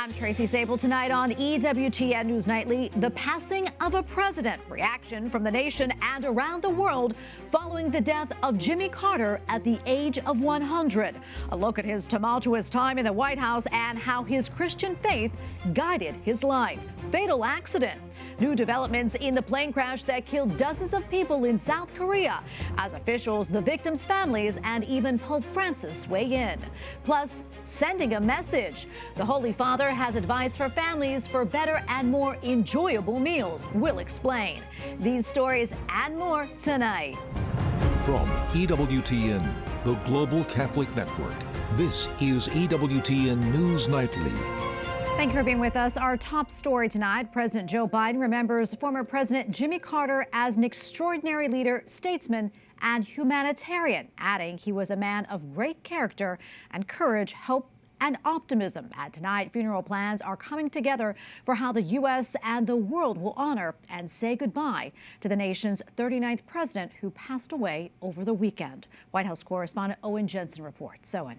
I'm Tracy Sabol. Tonight on EWTN News Nightly, the passing of a president, reaction from the nation and around the world following the death of Jimmy Carter at the age of 100. A look at his tumultuous time in the White House and how his Christian faith guided his life. Fatal accident. New developments in the plane crash that killed dozens of people in South Korea, as officials, the victims' families, and even Pope Francis weigh in. Plus, sending a message. The Holy Father has advice for families for better and more enjoyable meals. We'll explain these stories and more tonight. From EWTN, the Global Catholic Network, this is EWTN News Nightly. Thank you for being with us. Our top story tonight, President Joe Biden remembers former President Jimmy Carter as an extraordinary leader, statesman, and humanitarian, adding he was a man of great character and courage, hope, and optimism. And tonight, funeral plans are coming together for how the U.S. and the world will honor and say goodbye to the nation's 39th president who passed away over the weekend. White House correspondent Owen Jensen reports. Owen.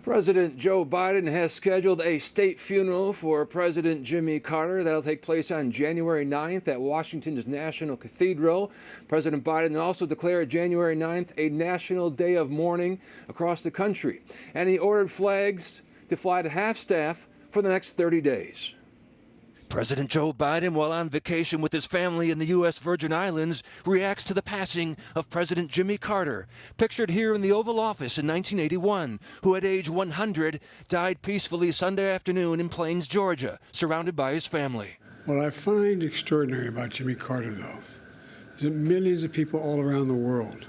President Joe Biden has scheduled a state funeral for President Jimmy Carter. That'll take place on January 9th at Washington's National Cathedral. President Biden also declared January 9th a national day of mourning across the country. And he ordered flags to fly to half-staff for the next 30 days. President Joe Biden, while on vacation with his family in the U.S. Virgin Islands, reacts to the passing of President Jimmy Carter, pictured here in the Oval Office in 1981, who at age 100 died peacefully Sunday afternoon in Plains, Georgia, surrounded by his family. What I find extraordinary about Jimmy Carter, though, is that millions of people all around the world,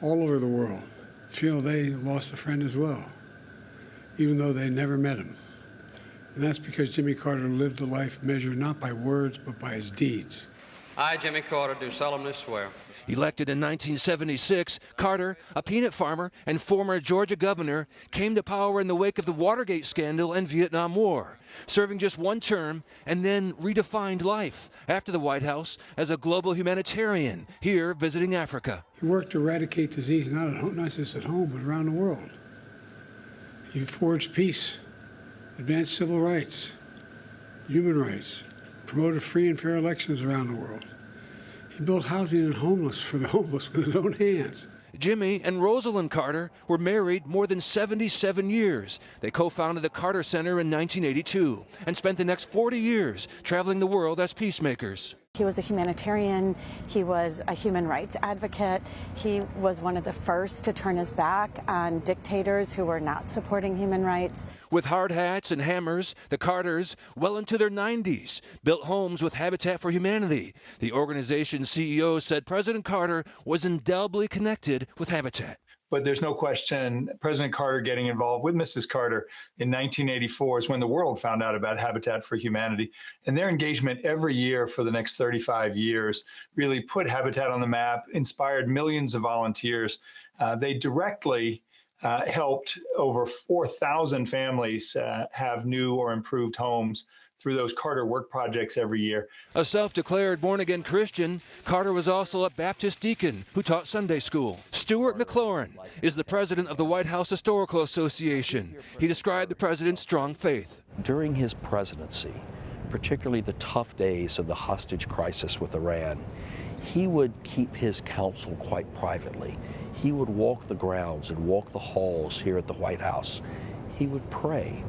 all over the world, feel they lost a friend as well, even though they never met him. And that's because Jimmy Carter lived a life measured not by words, but by his deeds. I, Jimmy Carter, do solemnly swear. Elected in 1976, Carter, a peanut farmer and former Georgia governor, came to power in the wake of the Watergate scandal and Vietnam War, serving just one term and then redefined life after the White House as a global humanitarian, here visiting Africa. He worked to eradicate disease, not just at home, but around the world. He forged peace, advanced civil rights, human rights, promoted free and fair elections around the world. He built housing for the homeless with his own hands. Jimmy and Rosalind Carter were married more than 77 years. They co-founded the Carter Center in 1982 and spent the next 40 years traveling the world as peacemakers. He was a humanitarian. He was a human rights advocate. He was one of the first to turn his back on dictators who were not supporting human rights. With hard hats and hammers, the Carters, well into their 90s, built homes with Habitat for Humanity. The organization's CEO said President Carter was indelibly connected with Habitat. But there's no question President Carter getting involved with Mrs. Carter in 1984 is when the world found out about Habitat for Humanity. And their engagement every year for the next 35 years really put Habitat on the map, inspired millions of volunteers. They directly helped over 4,000 families have new or improved homes through those Carter work projects every year. A self-declared born-again Christian, Carter was also a Baptist deacon who taught Sunday school. Stuart McLaurin is the president of the White House Historical Association. He described the president's strong faith. During his presidency, particularly the tough days of the hostage crisis with Iran, he would keep his counsel quite privately. He would walk the grounds and walk the halls here at the White House. He would pray.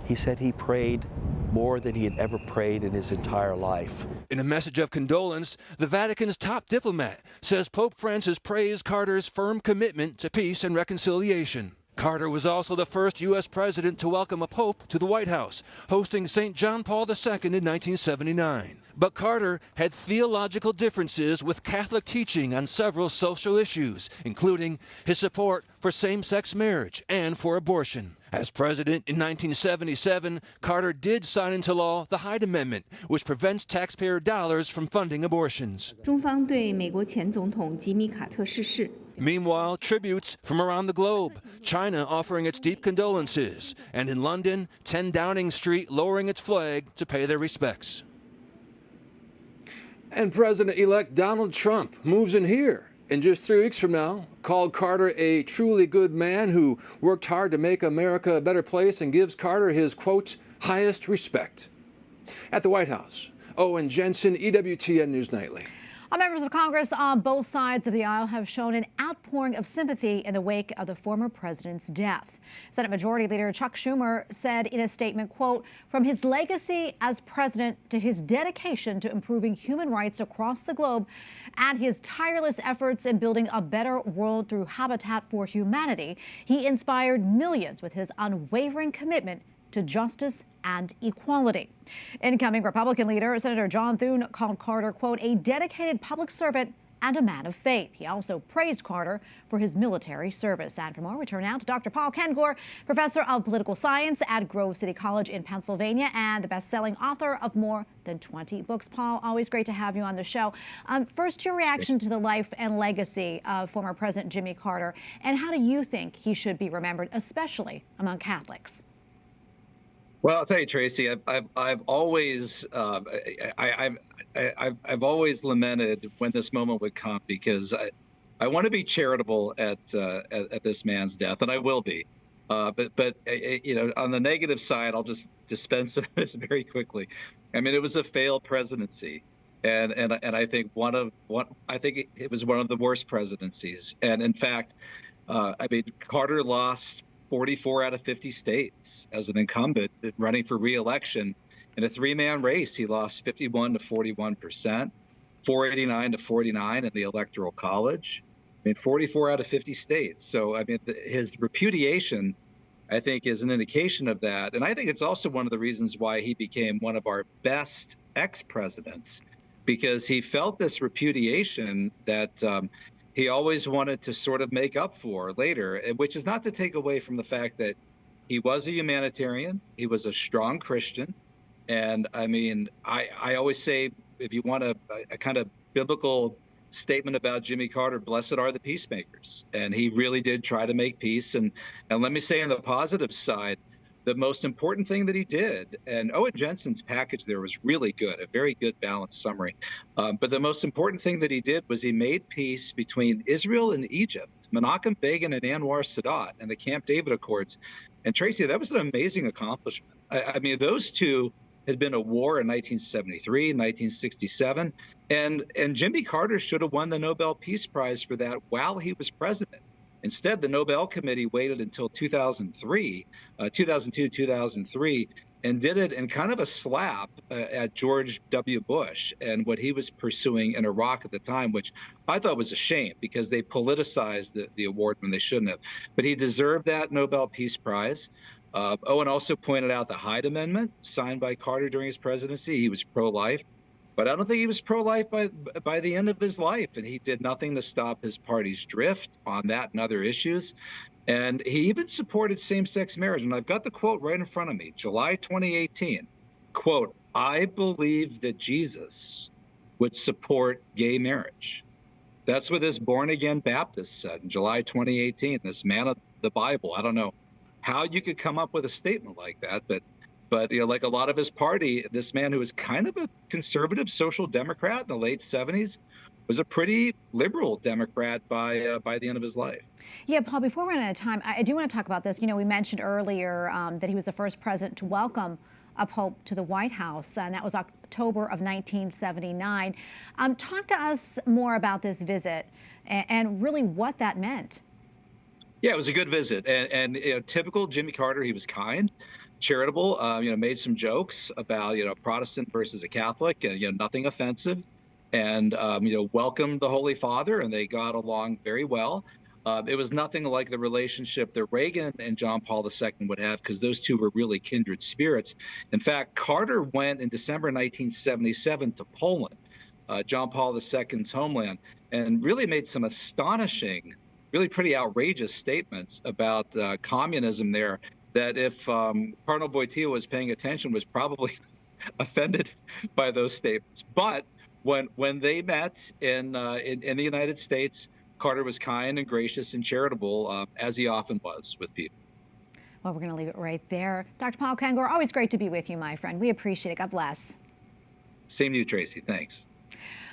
He said he prayed more than he had ever prayed in his entire life. In a message of condolence, the Vatican's top diplomat says Pope Francis praised Carter's firm commitment to peace and reconciliation. Carter was also the first U.S. president to welcome a pope to the White House, hosting St. John Paul II in 1979. But Carter had theological differences with Catholic teaching on several social issues, including his support for same-sex marriage and for abortion. As president in 1977, Carter did sign into law the Hyde Amendment, which prevents taxpayer dollars from funding abortions. 中方对美国前总统吉米·卡特逝世 Meanwhile, tributes from around the globe. China offering its deep condolences, and in London, 10 Downing Street lowering its flag to pay their respects. And President-elect Donald Trump moves in here And just 3 weeks from now, called Carter a truly good man who worked hard to make America a better place and gives Carter his, quote, highest respect. At the White House, Owen Jensen, EWTN News Nightly. Members of Congress on both sides of the aisle have shown an outpouring of sympathy in the wake of the former president's death. Senate Majority Leader Chuck Schumer said in a statement, quote, from his legacy as president to his dedication to improving human rights across the globe and his tireless efforts in building a better world through Habitat for Humanity, he inspired millions with his unwavering commitment to justice and equality. Incoming Republican leader Senator John Thune called Carter, quote, a dedicated public servant and a man of faith. He also praised Carter for his military service. And for more, we turn now to Dr. Paul Kengor, professor of political science at Grove City College in Pennsylvania and the best-selling author of more than 20 books. Paul, always great to have you on the show. First, your reaction to the life and legacy of former President Jimmy Carter, and how do you think he should be remembered, especially among Catholics? Well, I'll tell you, Tracy, I've always I've always lamented when this moment would come, because I want to be charitable at this man's death, and I will be. But you know, on the negative side, I'll just dispense of this very quickly. I mean, it was a failed presidency, and I think it was one of the worst presidencies. And in fact, I mean, Carter lost 44 out of 50 states as an incumbent running for re-election. In a three-man race, he lost 51 to 41%, 489 to 49 in the Electoral College. I mean, 44 out of 50 states. So, I mean, his repudiation, I think, is an indication of that. And I think it's also one of the reasons why he became one of our best ex-presidents, because he felt this repudiation that he always wanted to sort of make up for later, which is not to take away from the fact that he was a humanitarian, he was a strong Christian. And I mean, I always say, if you want a kind of biblical statement about Jimmy Carter, blessed are the peacemakers. And he really did try to make peace. And let me say, on the positive side, the most important thing that he did, and Owen Jensen's package there was really good, a very good balanced summary. But the most important thing that he did was he made peace between Israel and Egypt, Menachem Begin and Anwar Sadat, and the Camp David Accords. And Tracy, that was an amazing accomplishment. I mean, those two had been at war in 1973, 1967, and Jimmy Carter should have won the Nobel Peace Prize for that while he was president. Instead, the Nobel Committee waited until 2002, 2003, and did it in kind of a slap at George W. Bush and what he was pursuing in Iraq at the time, which I thought was a shame because they politicized the award when they shouldn't have. But he deserved that Nobel Peace Prize. Owen also pointed out the Hyde Amendment signed by Carter during his presidency. He was pro-life. But I don't think he was pro-life by the end of his life, and he did nothing to stop his party's drift on that and other issues. And he even supported same-sex marriage. And I've got the quote right in front of me, July 2018, quote, I believe that Jesus would support gay marriage. That's what this born-again Baptist said in July 2018, this man of the Bible. I don't know how you could come up with a statement like that, but you know, like a lot of his party, this man who was kind of a conservative social democrat in the late 70s was a pretty liberal Democrat by the end of his life. Yeah, Paul, before we run out of time, I do want to talk about this. You know, we mentioned earlier that he was the first president to welcome a pope to the White House, and that was October of 1979. Talk to us more about this visit and really what that meant. Yeah, it was a good visit, and you know, typical Jimmy Carter. He was kind, charitable, you know, made some jokes about, you know, Protestant versus a Catholic, and, you know, nothing offensive, and, you know, welcomed the Holy Father, and they got along very well. It was nothing like the relationship that Reagan and John Paul II would have, because those two were really kindred spirits. In fact, Carter went in December 1977 to Poland, John Paul II's homeland, and really made some astonishing, really pretty outrageous statements about communism there, that if Cardinal Wojtyła was paying attention, was probably offended by those statements. But when they met in the United States, Carter was kind and gracious and charitable, as he often was with people. Well, we're going to leave it right there. Dr. Paul Kengor, always great to be with you, my friend. We appreciate it. God bless. Same to you, Tracy. Thanks.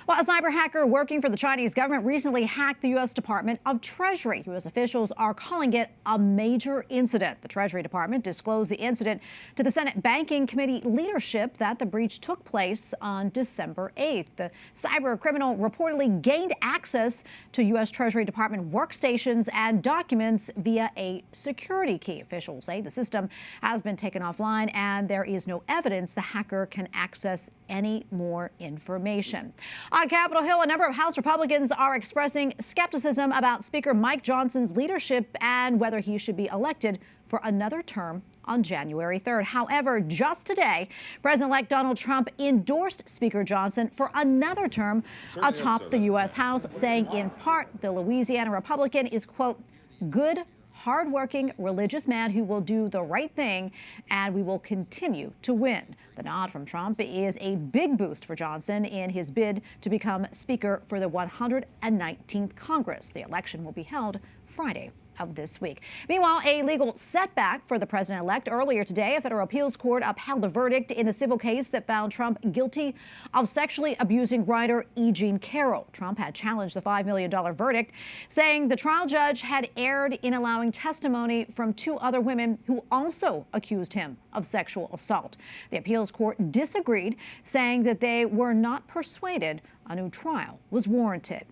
Well, a cyber hacker working for the Chinese government recently hacked the U.S. Department of Treasury. U.S. officials are calling it a major incident. The Treasury Department disclosed the incident to the Senate Banking Committee leadership that the breach took place on December 8th. The cyber criminal reportedly gained access to U.S. Treasury Department workstations and documents via a security key. Officials say the system has been taken offline and there is no evidence the hacker can access any more information. On Capitol Hill, a number of House Republicans are expressing skepticism about Speaker Mike Johnson's leadership and whether he should be elected for another term on January 3rd. However, just today, President-elect Donald Trump endorsed Speaker Johnson for another term atop the U.S. House, saying in part the Louisiana Republican is, quote, good, hardworking, religious man who will do the right thing, and we will continue to win. The nod from Trump is a big boost for Johnson in his bid to become Speaker for the 119th Congress. The election will be held Friday of this week. Meanwhile, a legal setback for the president-elect. Earlier today, a federal appeals court upheld the verdict in the civil case that found Trump guilty of sexually abusing writer E. Jean Carroll. Trump had challenged the $5 million verdict, saying the trial judge had erred in allowing testimony from two other women who also accused him of sexual assault. The appeals court disagreed, saying that they were not persuaded a new trial was warranted.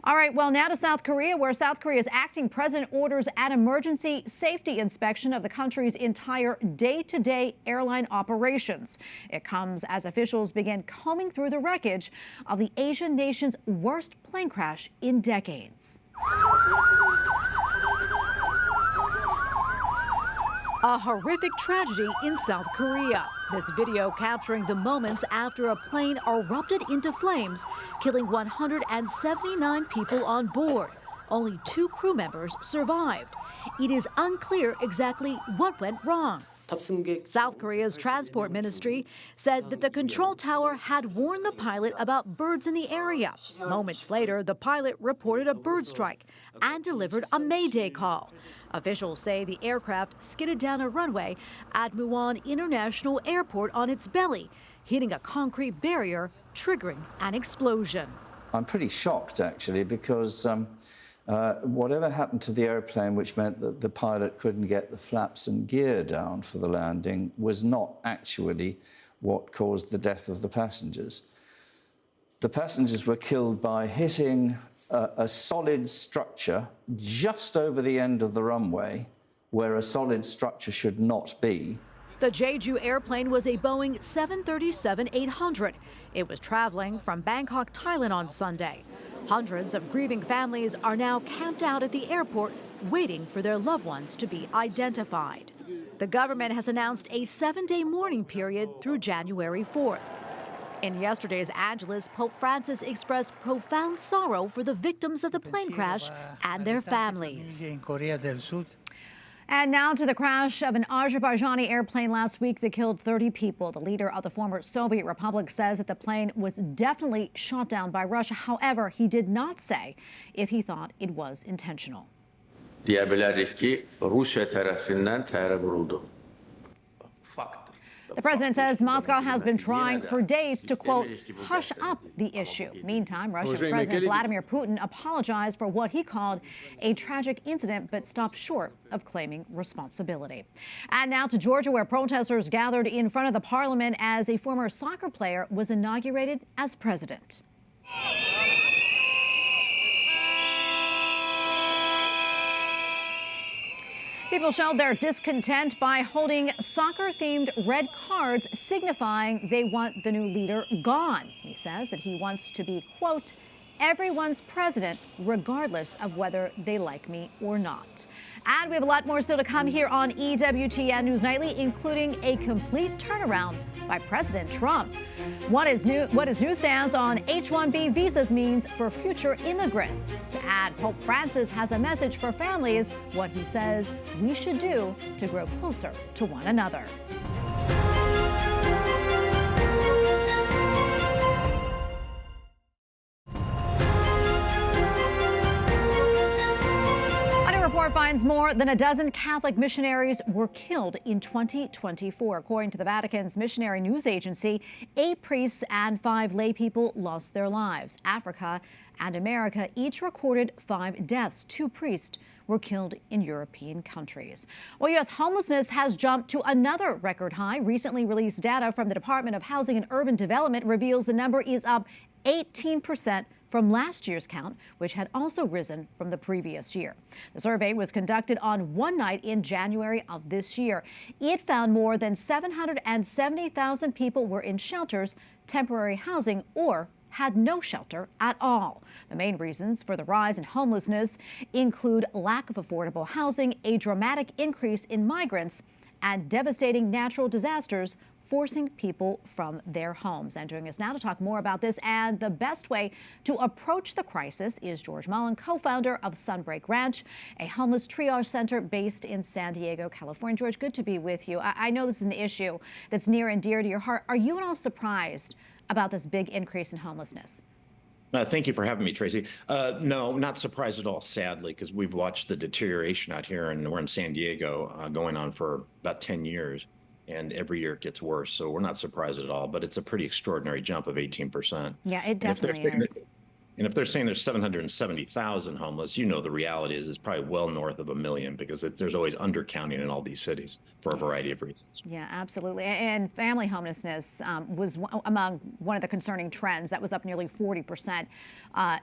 All right, well, now to South Korea, where South Korea's acting president orders an emergency safety inspection of the country's entire day-to-day airline operations. It comes as officials begin combing through the wreckage of the Asian nation's worst plane crash in decades. A horrific tragedy in South Korea. This video capturing the moments after a plane erupted into flames, killing 179 people on board. Only 2 crew members survived. It is unclear exactly what went wrong. South Korea's transport ministry said that the control tower had warned the pilot about birds in the area. Moments later, the pilot reported a bird strike and delivered a mayday call. Officials say the aircraft skidded down a runway at Muwon International Airport on its belly, hitting a concrete barrier, triggering an explosion. I'm pretty shocked, actually, because whatever happened to the airplane, which meant that the pilot couldn't get the flaps and gear down for the landing, was not actually what caused the death of the passengers. The passengers were killed by hitting a solid structure just over the end of the runway, where a solid structure should not be. The Jeju airplane was a Boeing 737-800. It was traveling from Bangkok, Thailand on Sunday. Hundreds of grieving families are now camped out at the airport, waiting for their loved ones to be identified. The government has announced a 7-day mourning period through January 4th. In yesterday's Angelus, Pope Francis expressed profound sorrow for the victims of the plane crash and their families. And now to the crash of an Azerbaijani airplane last week that killed 30 people. The leader of the former Soviet Republic says that the plane was definitely shot down by Russia. However, he did not say if he thought it was intentional. Diyebiliriz ki Rusya tarafından terör vuruldu. The president says Moscow has been trying for days to, quote, hush up the issue. Meantime, Russian President Vladimir Putin apologized for what he called a tragic incident, but stopped short of claiming responsibility. And now to Georgia, where protesters gathered in front of the parliament as a former soccer player was inaugurated as president. People showed their discontent by holding soccer-themed red cards signifying they want the new leader gone. He says that he wants to be, quote, everyone's president, regardless of whether they like me or not. And we have a lot more still to come here on EWTN News Nightly, including a complete turnaround by President Trump. What his new stance on H-1B visas means for future immigrants. And Pope Francis has a message for families, what he says we should do to grow closer to one another. finds more than a dozen Catholic missionaries were killed in 2024. According to the Vatican's missionary news agency, 8 priests and 5 lay people lost their lives. Africa and America each recorded 5 deaths. 2 priests were killed in European countries. Well, U.S. homelessness has jumped to another record high. Recently released data from the Department of Housing and Urban Development reveals the number is up 18% from last year's count, which had also risen from the previous year. The survey was conducted on one night in January of this year. It found more than 770,000 people were in shelters, temporary housing, or had no shelter at all. The main reasons for the rise in homelessness include lack of affordable housing, a dramatic increase in migrants, and devastating natural disasters forcing people from their homes. And joining us now to talk more about this and the best way to approach the crisis is George Mullen, co-founder of Sunbreak Ranch, a homeless triage center based in San Diego, California. George, good to be with you. I know this is an issue that's near and dear to your heart. Are you at all surprised about this big increase in homelessness? Thank you for having me, Tracy. No, not surprised at all, sadly, because we've watched the deterioration out here, and we're in San Diego going on for about 10 years. And every year it gets worse. So we're not surprised at all, but it's a pretty extraordinary jump of 18%. Yeah, it definitely is. And if they're saying there's 770,000 homeless, you know, the reality is it's probably well north of 1 million because there's always undercounting in all these cities for a variety of reasons. Yeah, absolutely. And family homelessness was among one of the concerning trends. That was up nearly 40%,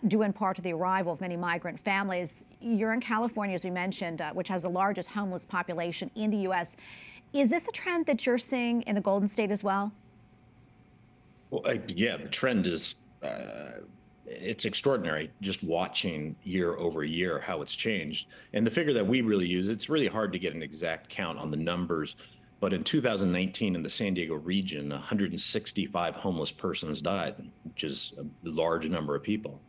due in part to the arrival of many migrant families. You're in California, as we mentioned, which has the largest homeless population in the U.S. Is this a trend that you're seeing in the Golden State as well? Well, yeah, the trend is, it's extraordinary just watching year over year how it's changed. And the figure that we really use, it's really hard to get an exact count on the numbers, but in 2019 in the San Diego region, 165 homeless persons died, which is a large number of people.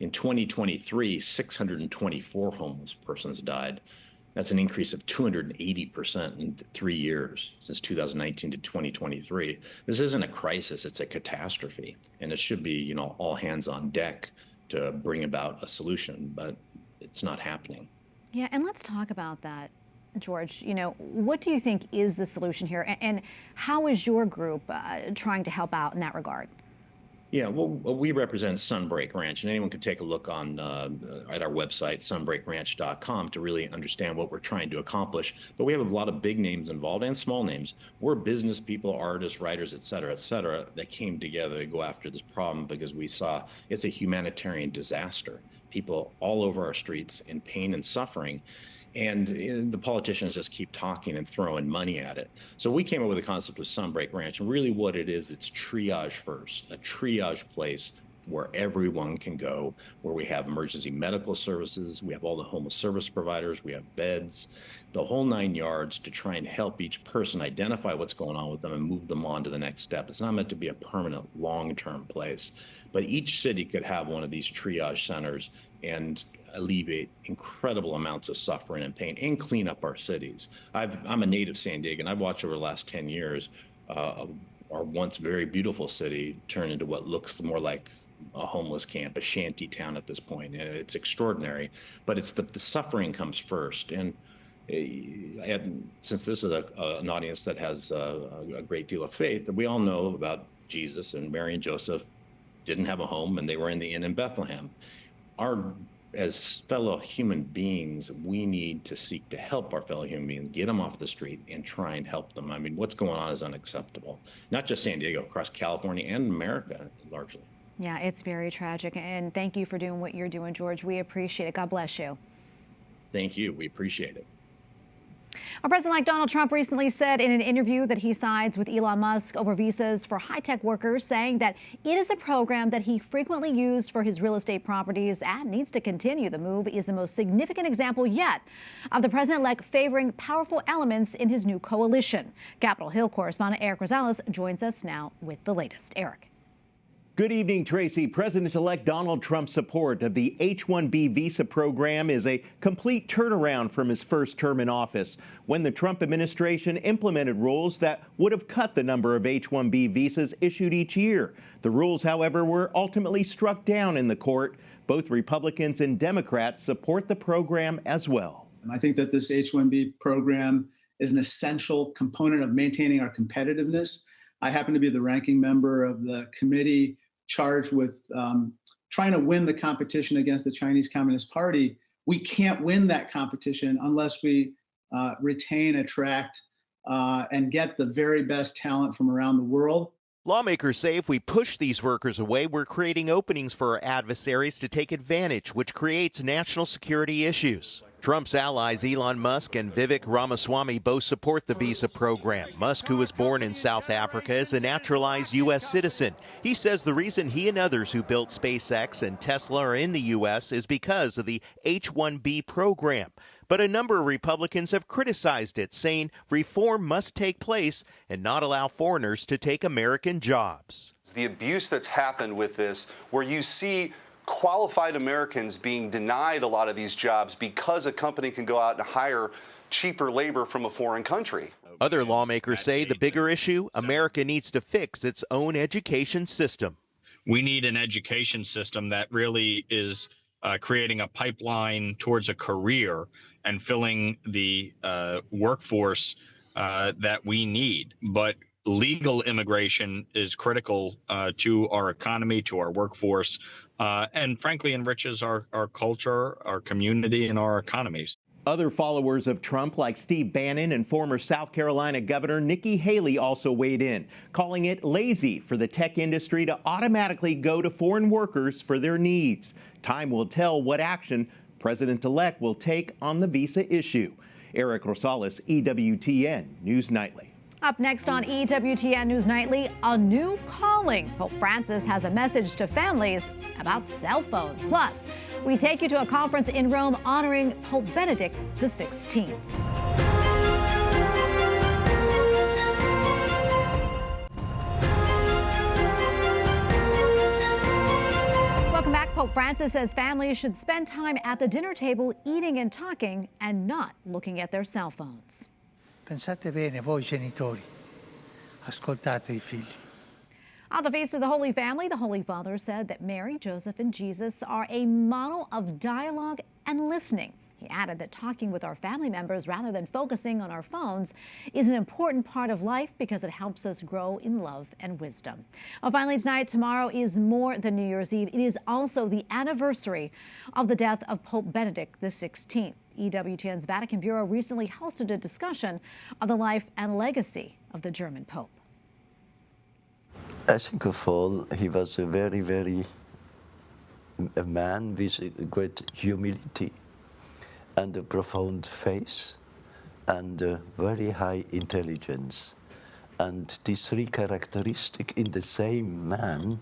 In 2023, 624 homeless persons died. That's an increase of 280% in 3 years, since 2019 to 2023. This isn't a crisis, it's a catastrophe. And it should be, you know, all hands on deck to bring about a solution, but it's not happening. Yeah, and let's talk about that, George. You know, what do you think is the solution here? And how is your group trying to help out in that regard? Yeah, well, we represent Sunbreak Ranch, and anyone can take a look on at our website, sunbreakranch.com, to really understand what we're trying to accomplish. But we have a lot of big names involved and small names. We're business people, artists, writers, et cetera, that came together to go after this problem because we saw it's a humanitarian disaster. People all over our streets in pain and suffering. And the politicians just keep talking and throwing money at it. So we came up with the concept of Sunbreak Ranch, and really what it is, it's triage first, a triage place where everyone can go, where we have emergency medical services, we have all the homeless service providers, we have beds, the whole 9 yards to try and help each person identify what's going on with them and move them on to the next step. It's not meant to be a permanent, long-term place, but each city could have one of these triage centers and alleviate incredible amounts of suffering and pain and clean up our cities. I'm a native San Diego, and I've watched over the last 10 years our once very beautiful city turn into what looks more like a homeless camp, a shanty town at this point. It's extraordinary, but it's the suffering comes first. And since this is an audience that has a great deal of faith, we all know about Jesus, and Mary and Joseph didn't have a home, and they were in the inn in Bethlehem. As fellow human beings, we need to seek to help our fellow human beings, get them off the street and try and help them. I mean, what's going on is unacceptable. Not just San Diego, across California and America largely. Yeah, it's very tragic. And thank you for doing what you're doing, George. We appreciate it. God bless you. Thank you. We appreciate it. President-elect Donald Trump recently said in an interview that he sides with Elon Musk over visas for high-tech workers, saying that it is a program that he frequently used for his real estate properties and needs to continue. The move is the most significant example yet of the president-elect favoring powerful elements in his new coalition. Capitol Hill correspondent Eric Rosales joins us now with the latest. Eric. Good evening, Tracy. President-elect Donald Trump's support of the H-1B visa program is a complete turnaround from his first term in office, when the Trump administration implemented rules that would have cut the number of H-1B visas issued each year. The rules, however, were ultimately struck down in the court. Both Republicans and Democrats support the program as well. I think that this H-1B program is an essential component of maintaining our competitiveness. I happen to be the ranking member of the committee charged with trying to win the competition against the Chinese Communist Party. We can't win that competition unless we retain, attract, and get the very best talent from around the world. Lawmakers say if we push these workers away, we're creating openings for our adversaries to take advantage, which creates national security issues. Trump's allies Elon Musk and Vivek Ramaswamy both support the visa program. Musk, who was born in South Africa, is a naturalized U.S. citizen. He says the reason he and others who built SpaceX and Tesla are in the U.S. is because of the H-1B program. But a number of Republicans have criticized it, saying reform must take place and not allow foreigners to take American jobs. The abuse that's happened with this, where you see qualified Americans being denied a lot of these jobs because a company can go out and hire cheaper labor from a foreign country. Other lawmakers say the bigger issue, America needs to fix its own education system. We need an education system that really is creating a pipeline towards a career and filling the workforce that we need. But legal immigration is critical to our economy, to our workforce, and frankly enriches our culture, our community, and our economies. Other followers of Trump, like Steve Bannon and former South Carolina Governor Nikki Haley, also weighed in, calling it lazy for the tech industry to automatically go to foreign workers for their needs. Time will tell what action President-elect will take on the visa issue. Eric Rosales, EWTN News Nightly. Up next on EWTN News Nightly, a new calling. Pope Francis has a message to families about cell phones. Plus, we take you to a conference in Rome honoring Pope Benedict XVI. Welcome back. Pope Francis says families should spend time at the dinner table eating and talking and not looking at their cell phones. Pensate bene, voi genitori, ascoltate I figli. On the Feast of the Holy Family, the Holy Father said that Mary, Joseph, and Jesus are a model of dialogue and listening. He added that talking with our family members rather than focusing on our phones is an important part of life because it helps us grow in love and wisdom. Well, finally tonight, tomorrow is more than New Year's Eve. It is also the anniversary of the death of Pope Benedict XVI. EWTN's Vatican Bureau recently hosted a discussion on the life and legacy of the German Pope. I think of all, he was a very a man with a great humility and a profound faith and a very high intelligence. And these three characteristics in the same man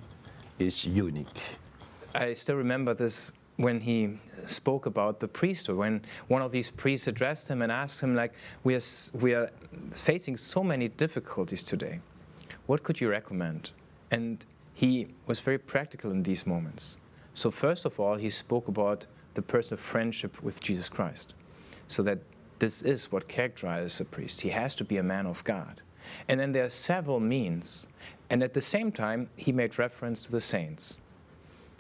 is unique. I still remember this when he spoke about the priesthood, when one of these priests addressed him and asked him, like, we are facing so many difficulties today. What could you recommend? And he was very practical in these moments. So first of all, he spoke about the personal friendship with Jesus Christ, so that this is what characterizes a priest. He has to be a man of God. And then there are several means. And at the same time, he made reference to the saints.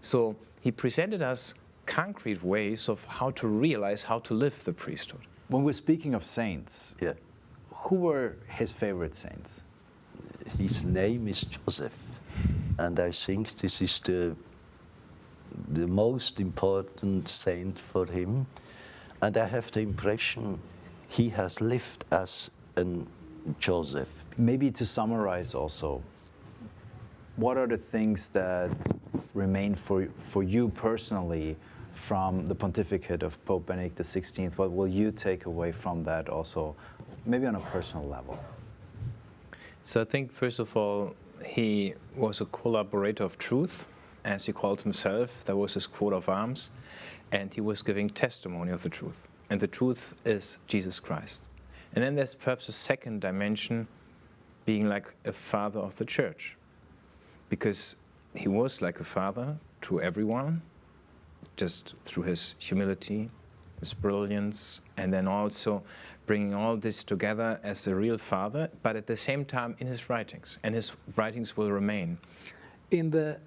So he presented us concrete ways of how to realize how to live the priesthood. When we're speaking of saints, yeah, who were his favorite saints? His name is Joseph, and I think this is the most important saint for him. And I have the impression he has lived as a Joseph. Maybe to summarize also, what are the things that remain for you personally from the pontificate of Pope Benedict XVI? What will you take away from that also, maybe on a personal level? So I think, first of all, he was a collaborator of truth, as he called himself. That was his coat of arms, and he was giving testimony of the truth. And the truth is Jesus Christ. And then there's perhaps a second dimension, being like a father of the church, because he was like a father to everyone, just through his humility, his brilliance, and then also bringing all this together as a real father, but at the same time in his writings, and his writings will remain. In the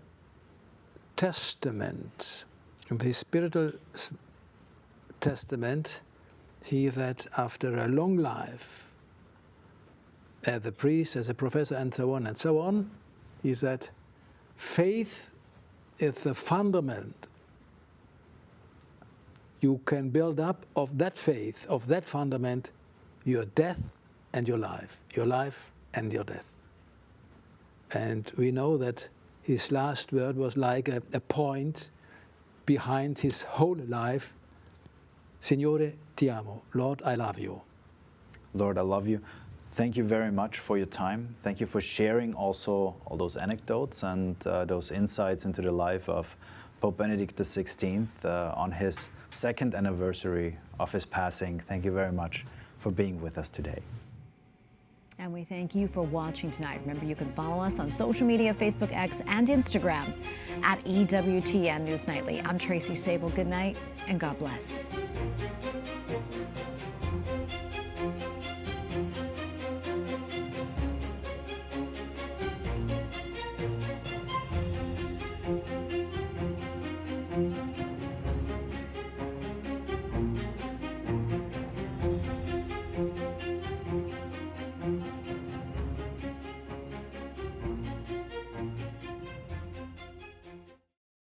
Testament, in the spiritual testament, he that after a long life, as a priest, as a professor, and so on, he said, faith is the fundament you can build up of that faith, of that fundament, your death and your life and your death. And we know that his last word was like a point behind his whole life. Signore, ti amo. Lord, I love you. Lord, I love you. Thank you very much for your time. Thank you for sharing also all those anecdotes and those insights into the life of Pope Benedict XVI on his second anniversary of his passing. Thank you very much for being with us today. And we thank you for watching tonight. Remember, you can follow us on social media, Facebook, X, and Instagram at EWTN News Nightly. I'm Tracy Sabol. Good night and God bless.